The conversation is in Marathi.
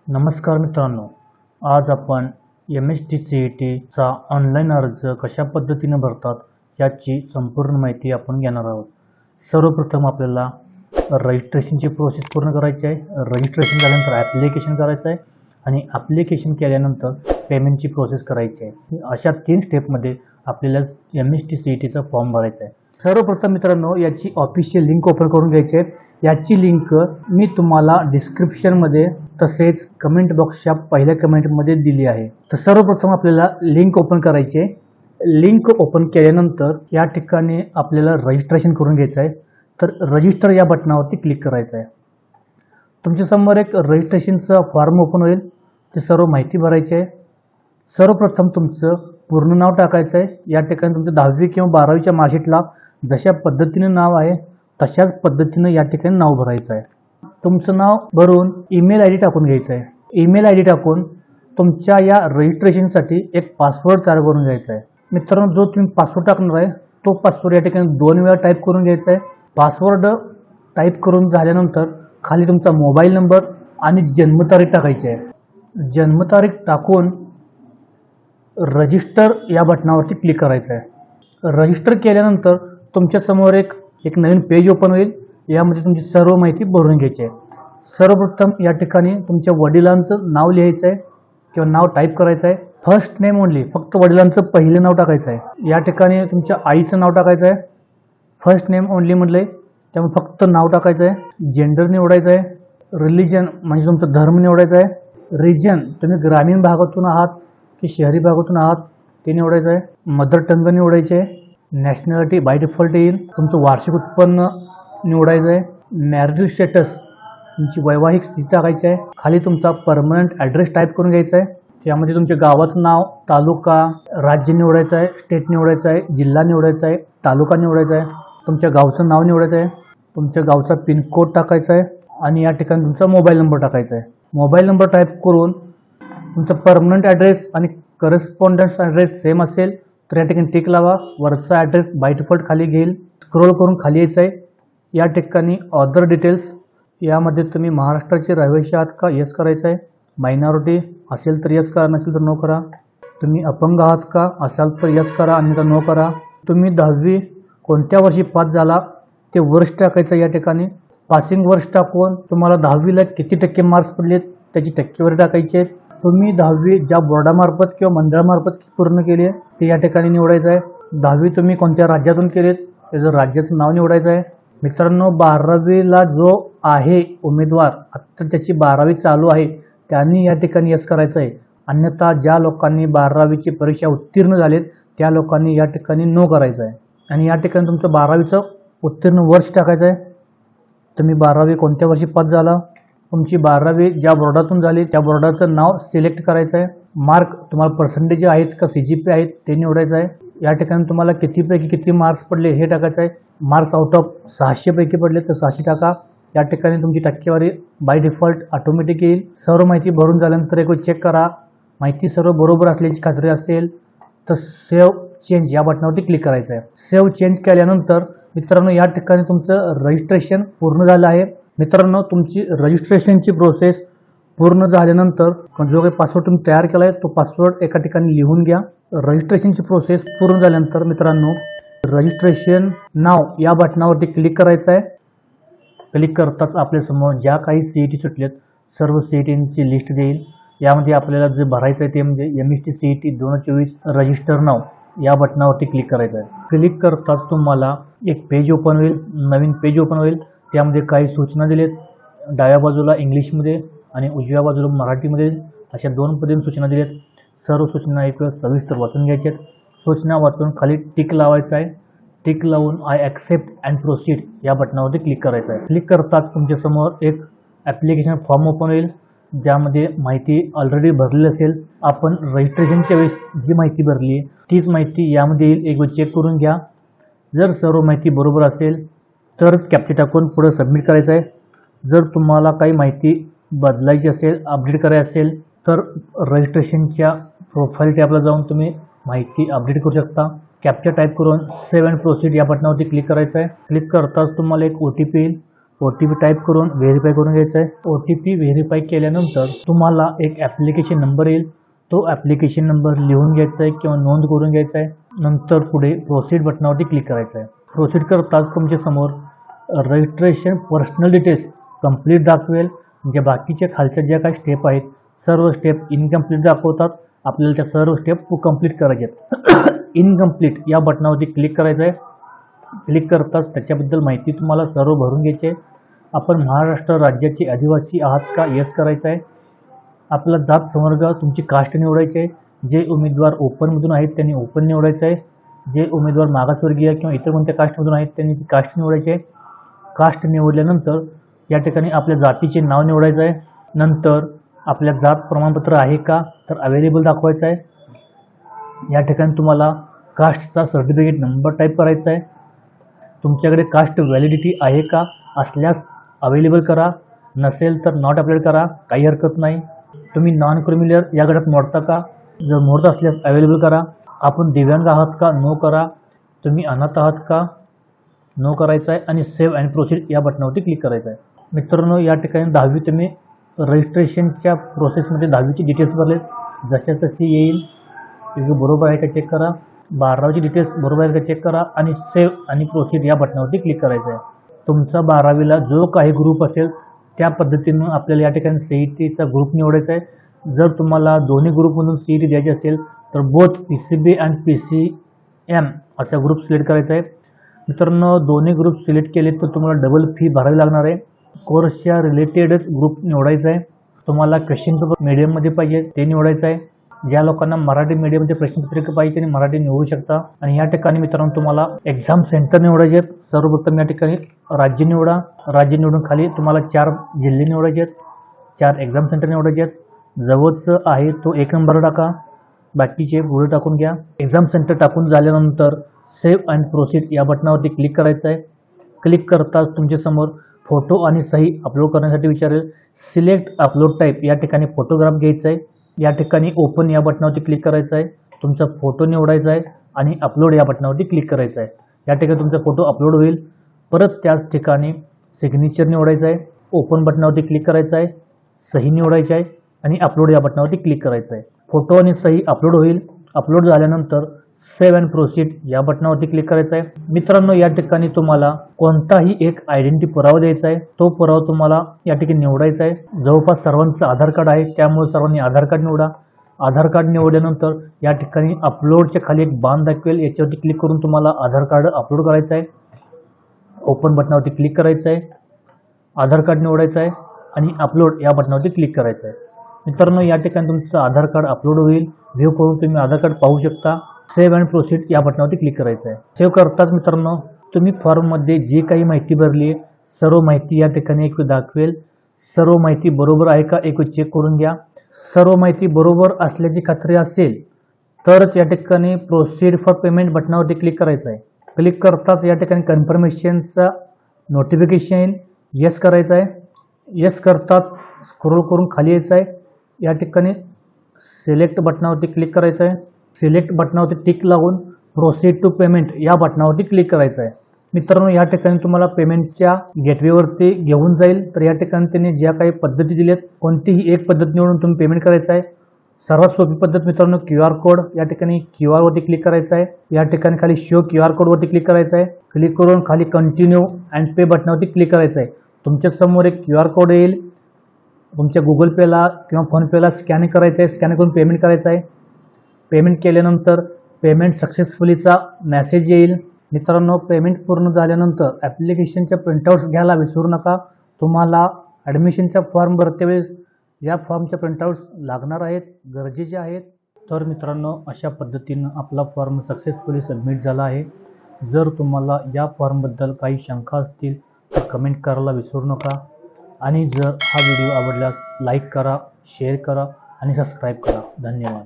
नमस्कार मित्रांनो, आज आपण MST-CET ऑनलाईन अर्ज कशा पद्धतीने भरतात याची संपूर्ण माहिती आपण घेणार आहोत. सर्वप्रथम आपल्याला रजिस्ट्रेशनची प्रोसेस पूर्ण करायची आहे. रजिस्ट्रेशन झाल्यानंतर ॲप्लिकेशन करायचं आहे आणि ॲप्लिकेशन केल्यानंतर पेमेंटची प्रोसेस करायची आहे. अशा 3 स्टेपमध्ये आपल्याला MST-CETचा फॉर्म भरायचा आहे. सर्वप्रथम मित्रांनो, याची ऑफिशियल लिंक ओपन करून घ्यायची आहे. याची लिंक मी तुम्हाला डिस्क्रिप्शनमध्ये तसेच कमेंट बॉक्सच्या पहिल्या कमेंटमध्ये दिली आहे. तर सर्वप्रथम आपल्याला लिंक ओपन करायची आहे. लिंक ओपन केल्यानंतर या ठिकाणी आपल्याला रजिस्ट्रेशन करून घ्यायचं आहे. तर रजिस्टर या बटनावरती क्लिक करायचं आहे. तुमच्यासमोर एक रजिस्ट्रेशनचा फॉर्म ओपन होईल. ते सर्व माहिती भरायची आहे. सर्वप्रथम तुमचं पूर्ण नाव टाकायचं आहे. या ठिकाणी तुमचं 10वी किंवा 12वीच्या मार्कशीटला जशा पद्धतीने नाव आहे तशाच पद्धतीने या ठिकाणी नाव भरायचं आहे. तुमचं नाव भरून ईमेल आय डी टाकून घ्यायचं आहे. ईमेल आय डी टाकून तुमच्या या रजिस्ट्रेशनसाठी एक पासवर्ड तयार करून घ्यायचा आहे. मित्रांनो, जो तुम्ही पासवर्ड टाकणार आहे तो पासवर्ड या ठिकाणी 2 वेळा टाईप करून घ्यायचा आहे. पासवर्ड टाईप करून झाल्यानंतर खाली तुमचा मोबाईल नंबर आणि जन्मतारीख टाकायची आहे. जन्मतारीख टाकून रजिस्टर या बटनावरती क्लिक करायचं आहे. रजिस्टर केल्यानंतर तुमच्यासमोर एक नवीन पेज ओपन होईल. यामध्ये तुमची सर्व माहिती भरून घ्यायची आहे. सर्वप्रथम या ठिकाणी तुमच्या वडिलांचं नाव लिहायचं आहे किंवा नाव टाईप करायचं आहे. फर्स्ट नेम ओनली, फक्त वडिलांचं पहिलं नाव टाकायचं आहे. या ठिकाणी तुमच्या आईचं नाव टाकायचं आहे. फर्स्ट नेम ओनली म्हटलं आहे त्यामुळे फक्त नाव टाकायचं आहे. जेंडर निवडायचं आहे. रिलिजन म्हणजे तुमचा धर्म निवडायचा आहे. रिजन तुम्ही ग्रामीण भागातून आहात की शहरी भागातून आहात ते निवडायचं आहे. मदर टंग निवडायचे आहे. नॅशनॅलिटी बाय डिफॉल्ट येईल. तुमचं वार्षिक उत्पन्न निवडायचं आहे. मॅरिटल स्टेटस तुमची वैवाहिक स्थिती टाकायची आहे. खाली तुमचा परमनंट ॲड्रेस टाईप करून घ्यायचा आहे. त्यामध्ये तुमच्या गावाचं नाव, तालुका, राज्य निवडायचं आहे, स्टेट निवडायचं आहे, जिल्हा निवडायचा आहे, तालुका निवडायचा आहे, तुमच्या गावचं नाव निवडायचं आहे, तुमच्या गावचा पिनकोड टाकायचा आहे आणि या ठिकाणी तुमचा मोबाईल नंबर टाकायचा आहे. मोबाईल नंबर टाईप करून तुमचा परमनंट ॲड्रेस आणि करस्पॉन्डन्स ॲड्रेस सेम असेल तर या ठिकाणी टिक लावा. वरचा ॲड्रेस बाय डिफॉल्ट खाली घेईल. स्क्रोल करून खाली यायचं आहे. या ठिकाणी अदर डिटेल्स यामध्ये तुम्ही महाराष्ट्राचे रहिवासी आहात का, यस करायचं आहे. मायनॉरिटी असेल तर यस करा, नसेल तर नो करा. तुम्ही अपंग आहात का असाल तर यस करा, अन्यथा नो करा. तुम्ही 10वी कोणत्या वर्षी पास झाला ते वर्ष टाकायचं. या ठिकाणी पासिंग वर्ष टाकून तुम्हाला 10वीला किती टक्के मार्क्स पडलेत त्याची टक्केवारी टाकायची आहे. तुम्ही 10वी ज्या बोर्डामार्फत किंवा मंडळामार्फत पूर्ण केली आहे ते या ठिकाणी निवडायचं आहे. 10वी तुम्ही कोणत्या राज्यातून केलेत त्याचं राज्याचं नाव निवडायचं आहे. मित्रांनो, 12वीला जो आहे उमेदवार आत्ता त्याची 12वी चालू आहे त्यांनी या ठिकाणी यस करायचं आहे. अन्यथा ज्या लोकांनी 12वीची परीक्षा उत्तीर्ण झालेत त्या लोकांनी या ठिकाणी नो करायचं आहे. आणि या ठिकाणी तुमचं 12वीचं उत्तीर्ण वर्ष टाकायचं आहे. तुम्ही 12वी कोणत्या वर्षी पास झाला, तुमची 12वी ज्या बोर्डातून झाली त्या बोर्डाचं नाव सिलेक्ट करायचं आहे. मार्क तुम्हाला पर्सेंटेज आहेत का CGPA आहेत ते निवडायचं आहे. या ठिकाणी तुम्हाला कितीपैकी किती मार्क्स पडले हे टाकायचं आहे. मार्क्स आउट ऑफ 600 पैकी पडले तर 600 टाका. या ठिकाणी तुमची टक्केवारी बाय डिफॉल्ट ऑटोमॅटिक येईल. सर्व माहिती भरून झाल्यानंतर एक चेक करा. माहिती सर्व बरोबर असल्याची खात्री असेल तर सेव्ह चेंज या बटनावरती क्लिक करायचं आहे. सेव्ह चेंज केल्यानंतर मित्रांनो या ठिकाणी तुमचं रजिस्ट्रेशन पूर्ण झालं आहे. मित्रांनो, तुमची रजिस्ट्रेशनची प्रोसेस पूर्ण झाल्यानंतर जो काही पासवर्ड तुम्ही तयार केला आहे तो पासवर्ड एका ठिकाणी लिहून घ्या. रजिस्ट्रेशनची प्रोसेस पूर्ण झाल्यानंतर मित्रांनो रजिस्ट्रेशन नाव या बटनावरती क्लिक करायचं आहे. क्लिक करताच आपल्यासमोर ज्या काही CET सुटलेत सर्व CETची लिस्ट देईल. यामध्ये आपल्याला जे भरायचं आहे ते म्हणजे MST-CET 2024 रजिस्टर नाव या बटनावरती क्लिक करायचं आहे. क्लिक करताच तुम्हाला एक पेज ओपन होईल, नवीन पेज ओपन होईल. त्यामध्ये काही सूचना दिलेत. डाव्या बाजूला इंग्लिशमध्ये आणि उजव्या बाजूला मराठीमध्ये अशा 2 पद्धतीने सूचना दिलेत. सर्व सूचना एक सविस्तर वाचून घ्यायच्या आहेत. सूचना वाचून खाली टिक लावायचं आहे. टिक लावून आय ॲक्सेप्ट अँड प्रोसीड या बटनावरती क्लिक करायचं आहे. क्लिक करताच तुमच्यासमोर एक ॲप्लिकेशन फॉर्म ओपन होईल ज्यामध्ये माहिती ऑलरेडी भरलेली असेल. आपण रजिस्ट्रेशनच्या वेळेस जी माहिती भरली आहे तीच माहिती यामध्ये येईल. एक वेळ चेक करून घ्या. जर सर्व माहिती बरोबर असेल तरच कॅप्चा टाकून पुढे सबमिट करायचं आहे. जर तुम्हाला काही माहिती बदलायची असेल, अपडेट करायची असेल तर रजिस्ट्रेशनच्या प्रोफाईल टॅबला जाऊन तुम्ही माहिती अपडेट करू शकता. कॅप्चा टाईप करून सेव्ह अँड प्रोसीड या बटनावरती क्लिक करायचं आहे. क्लिक करताच तुम्हाला एक OTP येईल. OTP टाईप करून व्हेरीफाय करून घ्यायचा आहे. OTP व्हेरीफाय केल्यानंतर तुम्हाला एक ॲप्लिकेशन नंबर येईल. तो ॲप्लिकेशन नंबर लिहून घ्यायचा आहे किंवा नोंद करून घ्यायचा आहे. नंतर पुढे प्रोसीड बटनावरती क्लिक करायचं आहे. प्रोसीड करताच तुमच्यासमोर रजिस्ट्रेशन पर्सनल डिटेल्स कंप्लीट दाखवेल. जे बाकीच्या खालच्या ज्या काही स्टेप आहेत सर्व स्टेप इनकम्प्लीट दाखवतात. आपल्याला त्या सर्व स्टेप कंप्लीट करायचे आहेत. इनकम्प्लीट या बटनावरती क्लिक करायचं आहे. क्लिक करताच त्याच्याबद्दल माहिती तुम्हाला सर्व भरून घ्यायची आहे. आपण महाराष्ट्र राज्याचे आदिवासी आहात का येस करायचं आहे. आपला जात संवर्ग तुमची कास्ट निवडायची आहे. जे उमेदवार ओपनमधून आहेत त्यांनी ओपन निवडायचं आहे. जे उमेदवार मागासवर्गीय किंवा इतर कोणत्या कास्टमधून आहेत त्यांनी ती कास्ट निवडायची आहे. कास्ट निवडल्यानंतर या ठिकाणी आपल्या जातीचे नाव निवडायचं आहे. नंतर आपल्या जात प्रमाणपत्र आहे का तर अवेलेबल दाखवायचं आहे. या ठिकाणी तुम्हाला कास्टचा सर्टिफिकेट नंबर टाईप करायचा आहे. तुमच्याकडे कास्ट व्हॅलिडिटी आहे का असल्यास अवेलेबल करा, नसेल तर नॉट अपलोड करा, काही हरकत नाही. तुम्ही नॉन क्रिमिनल या गटात मोडता का, जर मोडत असल्यास अवेलेबल करा. आपण दिव्यांग आहात का नो करा. तुम्ही अनाथ आहात का नो करायचं आहे. आणि सेव्ह अँड प्रोसीड या बटनावरती क्लिक करायचं आहे. मित्रांनो या ठिकाणी 10वी तुम्ही रजिस्ट्रेशनच्या प्रोसेसमध्ये 10वीची डिटेल्स भरले जसे तशी येईल. बरोबर आहे का चेक करा. 12वीची डिटेल्स बरोबर आहे का चेक करा आणि सेव्ह आणि प्रोसीड या बटनावरती क्लिक करायचं आहे. तुमचा 12वीला जो काही ग्रुप असेल त्या पद्धतीनं आपल्याला या ठिकाणी CETचा ग्रुप निवडायचा आहे. जर तुम्हाला दोन्ही ग्रुपमधून CET द्यायची असेल तर बोथ PCB आणि PCM असा ग्रुप सिलेक्ट करायचा आहे. मित्रांनो दोन्ही ग्रुप सिलेक्ट केले तर तुम्हाला डबल फी भरावी लागणार आहे. कोर्सच्या रिलेटेडच ग्रुप निवडायचा आहे. तुम्हाला क्वेश्चन पेपर मीडियममध्ये पाहिजे ते निवडायचं आहे. ज्या लोकांना मराठी मीडियममध्ये प्रश्नपत्रिका पाहिजे त्यांनी मराठी निवडू शकता. आणि या ठिकाणी मित्रांनो तुम्हाला एक्झाम सेंटर निवडायचे आहेत. सर्वप्रथम या ठिकाणी राज्य निवडा. राज्य निवडून खाली तुम्हाला 4 जिल्हे निवडायचे आहेत, 4 एक्झाम सेंटर निवडायचे आहेत. जवळचं आहे तो 1 नंबर टाका, बाकीचे पुढे टाकून घ्या. एक्झाम सेंटर टाकून झाल्यानंतर सेव्ह अँड प्रोसीड या बटनावरती क्लिक करायचं आहे. क्लिक करताच तुमच्यासमोर फोटो आणि सही अपलोड करण्यासाठी विचारेल. सिलेक्ट अपलोड टाईप या ठिकाणी फोटोग्राफ घ्यायचा आहे. या ठिकाणी ओपन या बटनावरती क्लिक करायचं आहे. तुमचा फोटो निवडायचा आहे आणि अपलोड या बटनावरती क्लिक करायचं आहे. या ठिकाणी तुमचा फोटो अपलोड होईल. परत त्याच ठिकाणी सिग्नेचर निवडायचं आहे. ओपन बटनावरती क्लिक करायचं आहे. सही निवडायची आहे आणि अपलोड या बटनावरती क्लिक करायचं आहे. फोटो आणि सही अपलोड होईल. अपलोड झाल्यानंतर सेव्ह अँड प्रोसीड या बटनावरती क्लिक करायचं आहे. मित्रांनो या ठिकाणी तुम्हाला कोणताही एक आयडेंटिटी पुरावा द्यायचा आहे. तो पुरावा तुम्हाला या ठिकाणी निवडायचा आहे. जवळपास सर्वांचं आधार कार्ड आहे त्यामुळे सर्वांनी आधार कार्ड निवडा. आधार कार्ड निवडल्यानंतर या ठिकाणी अपलोडच्या खाली एक बाण दाखवेल, याच्यावरती क्लिक करून तुम्हाला आधार कार्ड अपलोड करायचं आहे. ओपन बटनावरती क्लिक करायचं आहे. आधार कार्ड निवडायचं आहे आणि अपलोड या बटनावरती क्लिक करायचं आहे. मित्रांनो या ठिकाणी तुमचं आधार कार्ड अपलोड होईल. व्ह्यू करून तुम्ही आधार कार्ड पाहू शकता. सेव्ह अँड प्रोसीड या बटनावरती क्लिक करायचं आहे. सेव्ह करताच मित्रांनो तुम्ही फॉर्ममध्ये जी काही माहिती भरली आहे सर्व माहिती या ठिकाणी एक दाखवेल. सर्व माहिती बरोबर आहे का एक चेक करून घ्या. सर्व माहिती बरोबर असल्याची खात्री असेल तरच या ठिकाणी प्रोसीड फॉर पेमेंट बटनावरती क्लिक करायचं आहे. क्लिक करताच या ठिकाणी कन्फर्मेशनचा नोटिफिकेशन येईल. येस करायचं आहे. येस करताच स्क्रोल करून खाली यायचं आहे. या ठिकाणी सिलेक्ट बटनावरती क्लिक करायचं आहे. सिलेक्ट बटनावरती टिक लावून प्रोसीड टू पेमेंट या बटनावरती क्लिक करायचं आहे. मित्रांनो या ठिकाणी तुम्हाला पेमेंटच्या गेटवेवरती घेऊन जाईल. तर या ठिकाणी त्यांनी ज्या काही पद्धती दिल्यात कोणतीही एक पद्धत निवडून तुम्ही पेमेंट करायचं आहे. सर्वात सोपी पद्धत मित्रांनो QR कोड. या ठिकाणी QR वरती क्लिक करायचं आहे. या ठिकाणी खाली शो QR कोड वरती क्लिक करायचं आहे. क्लिक करून खाली कंटिन्यू अँड पे बटनावरती क्लिक करायचं आहे. तुमच्या समोर एक QR कोड येईल. तुमच्या गुगल पेला किंवा फोनपेला स्कॅन करायचं आहे. स्कॅन करून पेमेंट करायचं आहे. पेमेंट केल्यानंतर पेमेंट सक्सेसफुलीचा मेसेज येईल. मित्रांनो पेमेंट पूर्ण झाल्यानंतर ॲप्लिकेशनच्या प्रिंटआउट्स घ्यायला विसरू नका. तुम्हाला ॲडमिशनचा फॉर्म भरते वेळेस या फॉर्मच्या प्रिंटआउट्स लागणार आहेत, गरजेचे आहेत. तर मित्रांनो अशा पद्धतीनं आपला फॉर्म सक्सेसफुली सबमिट झाला आहे. जर तुम्हाला या फॉर्मबद्दल काही शंका असतील तर कमेंट करायला विसरू नका. आणि जर हा व्हिडिओ आवडल्यास लाईक करा, शेअर करा आणि सबस्क्राईब करा. धन्यवाद.